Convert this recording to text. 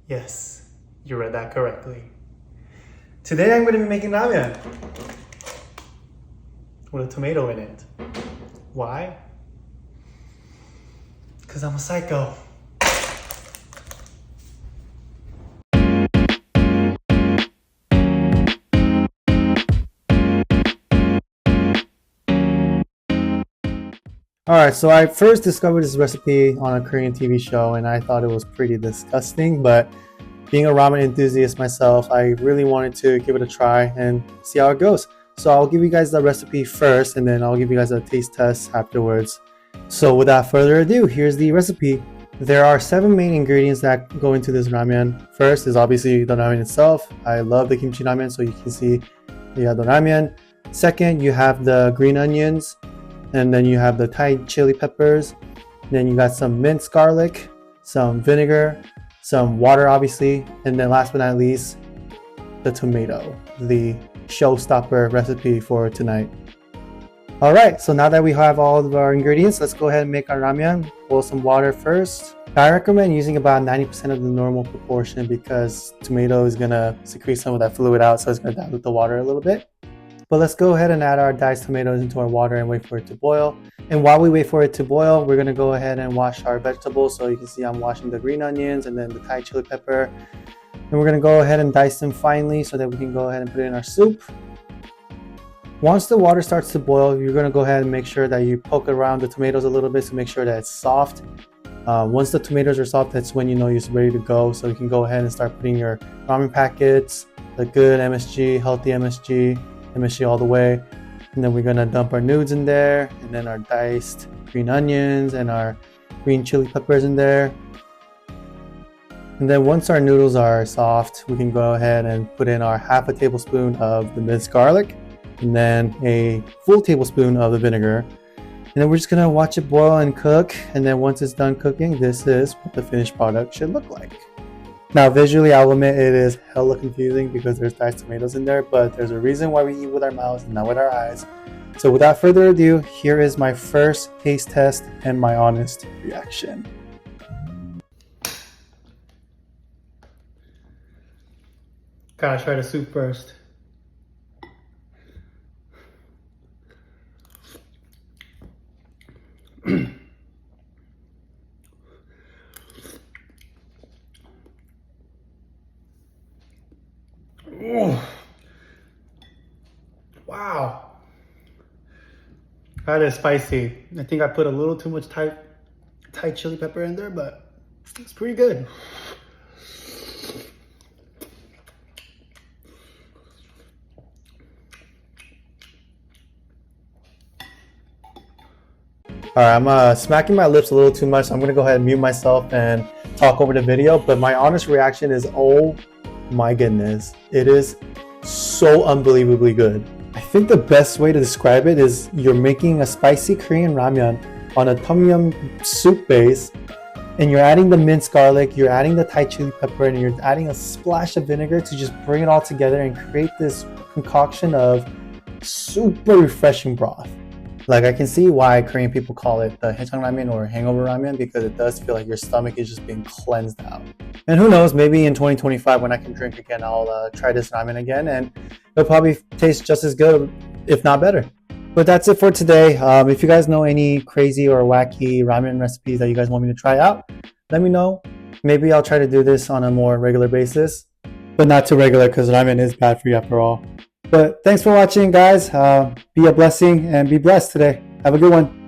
Yes, you read that correctly. Today I'm going to be making ramen with a tomato in it. Why? Because I'm a psycho. Alright, so I first discovered this recipe on a Korean TV show and I thought it was pretty disgusting, but being a ramen enthusiast myself, I really wanted to give it a try and see how it goes. So I'll give you guys the recipe first and then I'll give you guys a taste test afterwards. So without further ado, here's the recipe. There are 7 main ingredients that go into this ramen. First is obviously the ramen itself. I love the kimchi ramen, so you can see you have the ramen. Second, you have the green onions, and then you have the Thai chili peppers. Then you got some minced garlic, some vinegar, some water obviously, and then last but not least, the tomato, the showstopper recipe for tonight. Alright, so now that we have all of our ingredients, let's go ahead and make our ramen. Boil some water first. I recommend using about 90% of the normal proportion because tomato is gonna secrete some of that fluid out, so it's gonna dilute the water a little bit. But let's go ahead and add our diced tomatoes into our water and wait for it to boil. And while we wait for it to boil, we're gonna go ahead and wash our vegetables. So you can see I'm washing the green onions and then the Thai chili pepper. And we're gonna go ahead and dice them finely so that we can go ahead and put it in our soup. Once the water starts to boil, you're gonna go ahead and make sure that you poke around the tomatoes a little bit to make sure that it's soft. Once the tomatoes are soft, that's when you know you're ready to go. So you can go ahead and start putting your ramen packets, the good MSG, healthy MSG all the way. And then we're gonna dump our nudes in there, and then our diced green onions and our green chili peppers in there. And then once our noodles are soft, we can go ahead and put in our half a tablespoon of the minced garlic, and then a full tablespoon of the vinegar. And then we're just gonna watch it boil and cook. And then once it's done cooking, this is what the finished product should look like. Now visually, I'll admit it is hella confusing because there's diced tomatoes in there, but there's a reason why we eat with our mouths and not with our eyes. So without further ado, here is my first taste test and my honest reaction. Gotta try the soup first. Oh, wow, that is spicy. I think I put a little too much Thai chili pepper in there, but it's pretty good. Alright, I'm smacking my lips a little too much, so I'm gonna go ahead and mute myself and talk over the video. But my honest reaction is, oh my goodness, it is so unbelievably good. I think the best way to describe it is you're making a spicy Korean ramyun on a tom yum soup base, and you're adding the minced garlic, you're adding the Thai chili pepper, and you're adding a splash of vinegar to just bring it all together and create this concoction of super refreshing broth. Like, I can see why Korean people call it the haechang ramen or hangover ramen, because it does feel like your stomach is just being cleansed out. And who knows, maybe in 2025 when I can drink again, I'll try this ramen again and it'll probably taste just as good, if not better. But that's it for today. If you guys know any crazy or wacky ramen recipes that you guys want me to try out, let me know. Maybe I'll try to do this on a more regular basis, but not too regular because ramen is bad for you after all. But thanks for watching, guys. Be a blessing and be blessed today. Have a good one.